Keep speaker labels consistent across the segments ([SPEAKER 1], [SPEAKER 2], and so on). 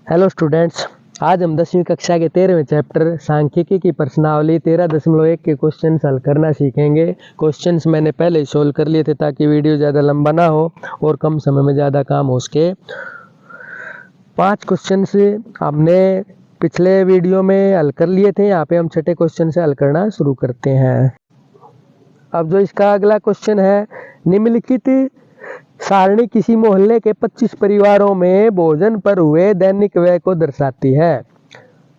[SPEAKER 1] Hello students, आज हम 10वीं कक्षा के 13वें चैप्टर सांख्यिकी की प्रश्नावली 13.1 के क्वेश्चन हल करना सीखेंगे। क्वेश्चंस मैंने पहले ही सोल्व कर लिए थे ताकि वीडियो ज़्यादा लंबा ना हो और कम समय में ज़्यादा काम हो सके। 5 क्वेश्चंस हमने पिछले वीडियो में हल कर लिए थे। यहाँ पे हम छठे क्वेश्चन से हल करना शुरू करते हैं। अब जो इसका अगला क्वेश्चन है, निम्नलिखित सारणी किसी मोहल्ले के 25 परिवारों में भोजन पर हुए दैनिक व्यय को दर्शाती है।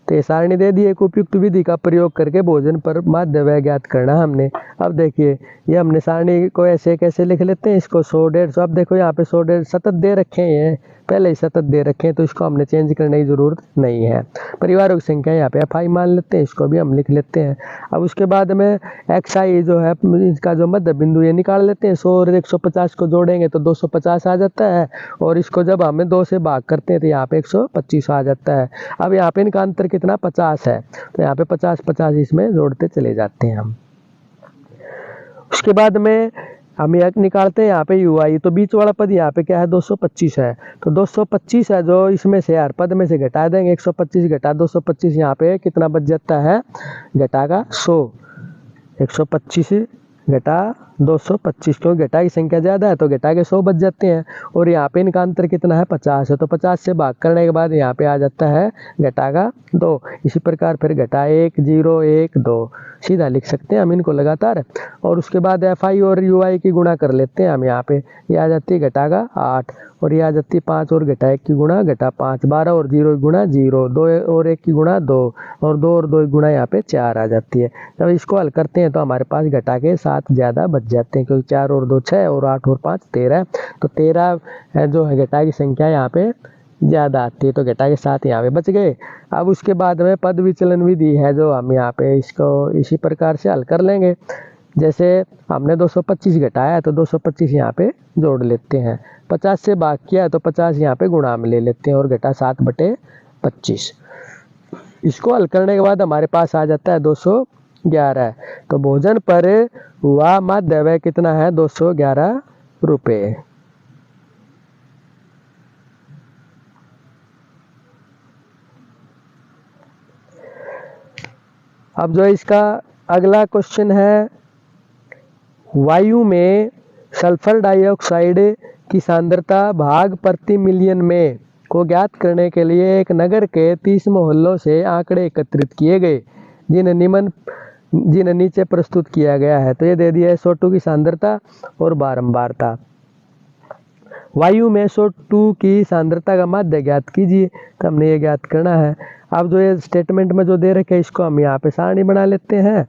[SPEAKER 1] तो ये सारणी दे दी, एक उपयुक्त विधि का प्रयोग करके भोजन पर माध्य व्यय ज्ञात करना हमने। अब देखिए, ये हमने सारणी को ऐसे कैसे लिख लेते हैं, इसको 100, 150। अब देखो यहाँ पे 100, 150 सतत दे रखे हैं, पहले ही सतत दे रखे हैं, तो इसको हमने चेंज करने की जरूरत नहीं है। परिवारों की संख्या यहाँ पे FI मान लेते हैं, इसको भी हम लिख लेते हैं। अब उसके बाद में XI जो है, इसका जो मध्य बिंदु ये निकाल लेते हैं। 100 और 150 को जोड़ेंगे तो 250 आ जाता है, और इसको जब हमें 2 से भाग करते हैं तो यहाँ पे 125 आ जाता है। अब यहाँ पे इनका अंतर कितना, 50 है, तो यहाँ पे 50-50 इसमें जोड़ते चले जाते हैं हम। उसके बाद में हम यह निकालते हैं यहाँ पे UI, तो बीच वाला पद यहाँ पे क्या है, 225 है, तो 225 है जो इसमें से हर पद में से घटा देंगे। 125 घटा 225, यहाँ पे कितना बच जाता है, घटागा 100। 125 घटा 225, क्योंकि घटा की संख्या ज़्यादा है तो घटा के 100 बच जाते हैं, और यहाँ पे इनका अंतर कितना है, 50 है, तो 50 से भाग करने के बाद यहाँ पे आ जाता है घटा का 2। इसी प्रकार फिर घटा 1, 0, 1, 2 सीधा लिख सकते हैं हम इनको लगातार। और उसके बाद FI और UI की गुणा कर लेते हैं हम। यहाँ पे ये आ जाती है घटा का 8, और ये आ जाती है 5 और घटा 1 की गुणा घटा 5, 12 और 0 की गुणा 0, 2 और 1 की गुणा 2, और 2 और 2 की गुणा यहाँ पे 4 आ जाती है। जब इसको हल करते हैं तो हमारे पास घटा के 7 ज़्यादा बच जाते हैं, क्योंकि 4 और 2 6 और 8 और 5 13, तो 13 जो है घटा की संख्या यहाँ पे ज़्यादा आती है, तो घटा के 7 यहाँ पे बच गए। अब उसके बाद में पद विचलन विधि है जो हम यहाँ पे इसको इसी प्रकार से हल कर लेंगे। जैसे हमने 225 घटाया तो 225 यहाँ पे जोड़ लेते हैं, 50 से भाग किया तो 50 यहाँ पे गुणा में ले लेते हैं, और घटा 7/25। इसको हल करने के बाद हमारे पास आ जाता है 211। तो भोजन पर हुआ माध्य व्यय कितना है, 211 रुपये। अब जो इसका अगला क्वेश्चन है, वायु में सल्फर डाइऑक्साइड की सांद्रता भाग प्रति मिलियन में को ज्ञात करने के लिए एक नगर के 30 मोहल्लों से आंकड़े एकत्रित किए गए, जिन्हें नीचे प्रस्तुत किया गया है। तो ये दे दिया है SO2 की सांद्रता और बारंबारता। वायु में SO2 की सांद्रता का माध्य ज्ञात कीजिए, तो हमने ये ज्ञात करना है। अब जो ये स्टेटमेंट में जो दे रखे हैं इसको हम यहाँ पे सारणी बना लेते हैं,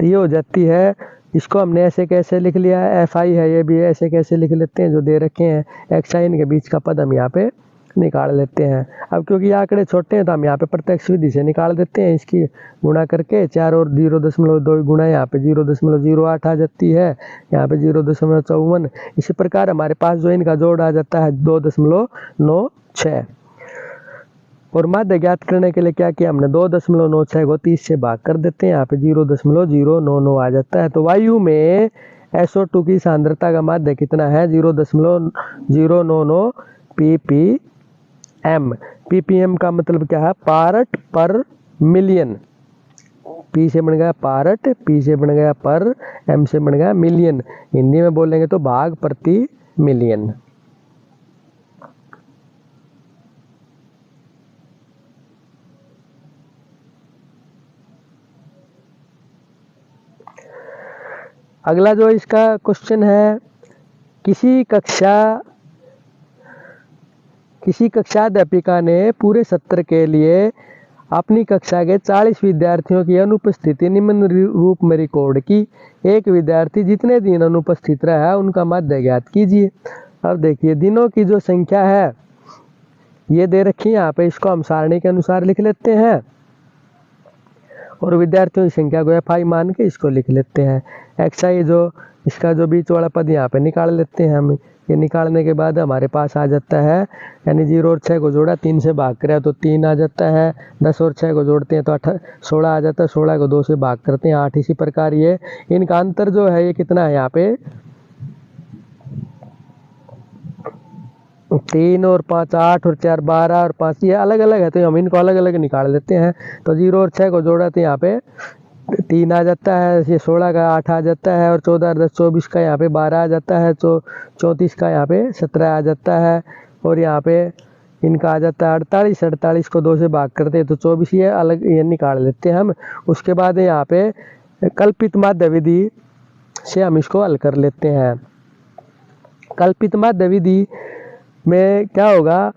[SPEAKER 1] तो ये हो जाती है। इसको हमने ऐसे कैसे लिख लिया है, FI है, ये भी ऐसे कैसे लिख लेते हैं जो दे रखे हैं। XI के बीच का पद हम यहाँ पे निकाल लेते हैं। अब क्योंकि आंकड़े छोटे हैं तो हम यहाँ पे प्रत्यक्ष विधि से निकाल देते हैं। इसकी गुणा करके 4 और 0.2 गुणा यहाँ पे 0.08 आ जाती है, यहाँ पे 0.54। इसी प्रकार हमारे पास जो इनका जोड़ आ जाता है 2.96। और माध्य ज्ञात करने के लिए क्या किया हमने, 2.96 को 30 से भाग कर देते हैं, यहाँ पे 0.099 आ जाता है। तो वायु में SO2 की सांद्रता का माध्य कितना है, 0.099 ppm। ppm का मतलब क्या है, पार्ट पर मिलियन। P से बन गया पार्ट, P से बन गया पर, M से बन गया मिलियन। हिंदी में बोलेंगे तो भाग प्रति मिलियन। अगला जो इसका क्वेश्चन है, किसी कक्षा अध्यापिका ने पूरे सत्र के लिए अपनी कक्षा के 40 विद्यार्थियों की अनुपस्थिति निम्न रूप में रिकॉर्ड की। एक विद्यार्थी जितने दिन अनुपस्थित रहा उनका माध्य ज्ञात कीजिए। अब देखिए, दिनों की जो संख्या है ये दे रखी है यहाँ पे, इसको हम सारणी के अनुसार लिख लेते हैं, और विद्यार्थियों की संख्या को FI मान के इसको लिख लेते हैं। XI जो इसका जो बीच वाला पद यहाँ पे निकाल लेते हैं हम। ये निकालने के बाद हमारे पास आ जाता है, यानी 0 और 6 को जोड़ा 3 से भाग करें तो 3 आ जाता है, 10 और 6 को जोड़ते हैं तो 16 आ जाता है, 16 को 2 से भाग करते हैं 8। इसी प्रकार ये इनका अंतर जो है ये कितना है यहाँ पे, 3 और 5 8 और 4 12 और 5 ये अलग अलग है, तो हम इनको अलग अलग निकाल लेते हैं। तो 0 और 6 को जोड़ा तो यहाँ पे 3 आ जाता है, ये 16 का 8 आ जाता है, और 14 और 10 24 का यहाँ पे 12 आ जाता है, तो 34 का यहाँ पे 17 आ जाता है, और यहाँ पे इनका आ जाता है 48। 48 को 2 से भाग करते हैं तो 24, ये अलग ये निकाल लेते हैं हम। उसके बाद यहाँ पे कल्पित माध्य विधि से हम इसको हल कर लेते हैं। कल्पित माध्य विधि में क्या होगा,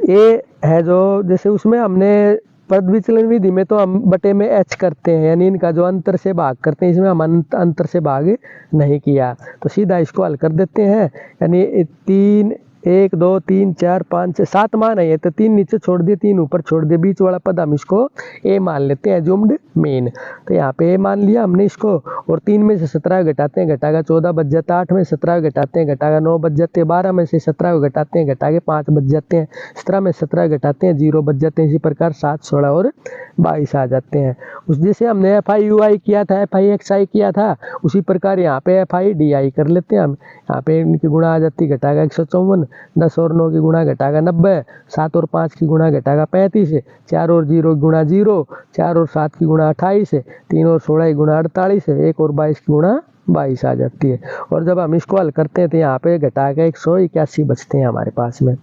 [SPEAKER 1] ए है जो जैसे उसमें हमने पद विचलन विधि में तो हम बटे में एच करते हैं, यानी इनका जो अंतर से भाग करते हैं, इसमें हम अंतर से भाग नहीं किया, तो सीधा इसको हल कर देते हैं। यानी 3 1 2 3 4 5 6 7 मान है, तो 3 नीचे छोड़ दिए, 3 ऊपर छोड़ दिए, बीच वाला पद हम इसको ए मान लेते हैं, जुम्ड मीन। तो यहाँ पे ए मान लिया हमने इसको, और 3 में से 17 घटाते हैं, घटागा 14 बच जाता है, 8 में 17 घटाते हैं, घटागा 9 बच जाते हैं, 12 में से 17 घटाते हैं, घटाके 5 बच जाते हैं, 17 में 17 घटाते हैं, 0 बच जाते हैं। इसी प्रकार 7 16 और 22 आ जाते हैं। उस जैसे हमने FI/UI किया था, FI/XI किया था, उसी प्रकार यहाँ पे FI/DI कर लेते हैं हम। यहाँ पे इनकी गुणा आ जाती है, घटागा 154, 10 और 9 की गुणा घटागा 90, 7 और 5 की गुणा घटागा 35, 4 और 0 की गुणा 0, 4 और 7 की गुणा 28, 3 और 16 की गुणा 48, 1 और 22 की गुणा 22 आ जाती है। और जब हम इसको हल करते हैं तो यहाँ पे घटा के 181 बचते हैं हमारे पास में।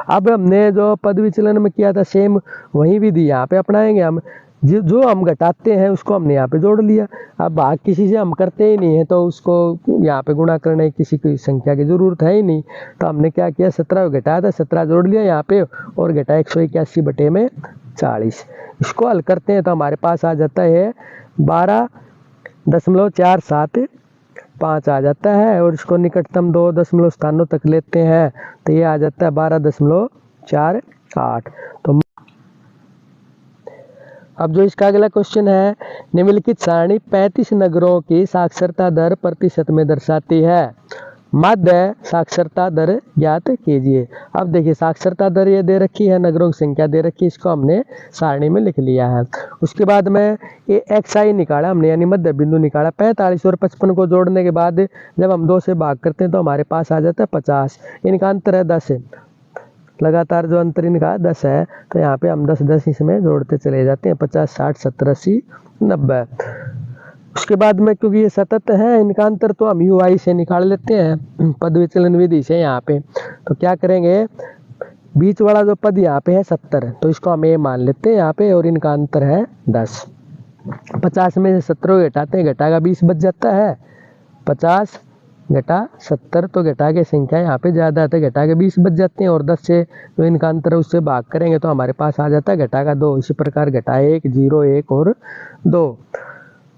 [SPEAKER 1] अब हमने जो पद विचलन में किया था सेम वही विधि यहाँ पे अपनाएंगे हम। जो हम घटाते हैं उसको हमने यहाँ पे जोड़ लिया। अब भाग किसी से हम करते ही नहीं है, तो उसको यहाँ पे गुणा करने की किसी की संख्या की जरूरत है ही नहीं, तो हमने क्या किया, 17 घटाया था, 17 जोड़ लिया यहाँ पे, और घटाया 181 बटे में 40। इसको हल करते हैं तो हमारे पास आ जाता है 12.475 आ जाता है, और इसको निकटतम 2 दशमलव स्थानों तक लेते हैं तो ये आ जाता है 12.48। तो अब जो इसका अगला क्वेश्चन है, निम्नलिखित सारणी 35 नगरों की साक्षरता दर प्रतिशत में दर्शाती है, माध्य साक्षरता दर ज्ञात कीजिए। अब देखिए साक्षरता दर ये दे रखी है, नगरों की संख्या दे रखी है, इसको हमने सारणी में लिख लिया है। उसके बाद में ये XI निकाला हमने, यानी मध्य बिंदु निकाला। 45 और 55 को जोड़ने के बाद जब हम 2 से भाग करते हैं तो हमारे पास आ जाता है 50। इनका अंतर है 10 है, लगातार जो अंतर इनका 10 है, तो यहाँ पे हम 10 10 इसमें जोड़ते चले जाते हैं, 50 60 70 80 90। उसके बाद में क्योंकि ये सतत है, इनका अंतर तो हम UI से निकाल लेते हैं, पद विचलन विधि से। यहाँ पे तो क्या करेंगे, बीच वाला जो पद यहाँ पे है 70, तो इसको हम ए मान लेते हैं यहाँ पे, और इनका अंतर है 10। 50 में से 17 घटाते हैं, घटागा 20 बच जाता है, 50 घटा 70, तो घटा के संख्या यहाँ पे ज़्यादा है, घटा के 20 बच जाते हैं, और 10 से जो इनका अंतर है उससे भाग करेंगे तो हमारे पास आ जाता है घटागा 2। इसी प्रकार घटा 1 0 1 और 2।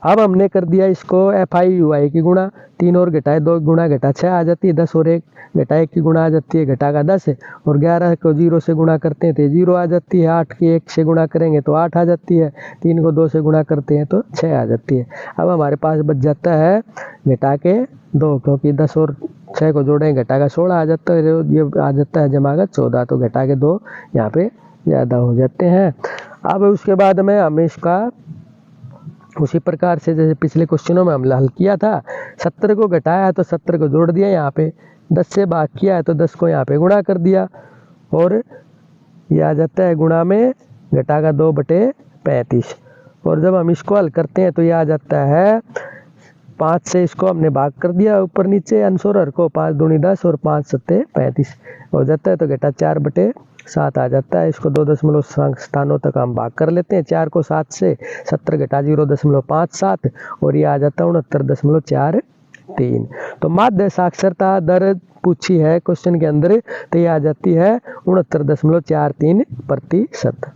[SPEAKER 1] अब हमने कर दिया इसको FI/UI की गुणा, 3 और घटाए 2 गुणा घटा 6 आ जाती है, 10 और 1 घटा 1 की गुणा आ जाती है, घटागा 10, और 11 को 0 से गुणा करते हैं तो 0 आ जाती है, 8 की 1 से गुणा करेंगे तो 8 आ जाती है, 3 को 2 से गुणा करते हैं तो 6 आ जाती है। अब हमारे पास बच जाता है घटा के 2, क्योंकि 10 और 6 को जोड़ें घटागा 16 आ जाता है, ये आ जाता है जमागा 14, तो घटा के 2 यहाँ पे ज़्यादा हो जाते हैं। अब उसके बाद में हमें इसका उसी प्रकार से जैसे पिछले क्वेश्चनों में हम हल किया था, 70 को घटाया तो 70 को जोड़ दिया यहाँ पे, 10 से भाग किया है तो 10 को यहाँ पे गुणा कर दिया, और ये आ जाता है गुणा में घटागा 2 बटे 35। और जब हम इसको हल करते हैं तो ये आ जाता है 5 से इसको हमने भाग कर दिया ऊपर नीचे अंश और हर को, 5 दूनी 10 और 5 सत्ते 35 हो जाता है, तो घटा 4 बटे 7 आ जाता है। इसको 2 दशमलव स्थानों तक हम भाग कर लेते हैं, 4 को 7 से, 70 घटा 0.57, और ये आ जाता है 69.43। तो माध्य साक्षरता दर पूछी है क्वेश्चन के अंदर, तो ये आ जाती है 69.43%।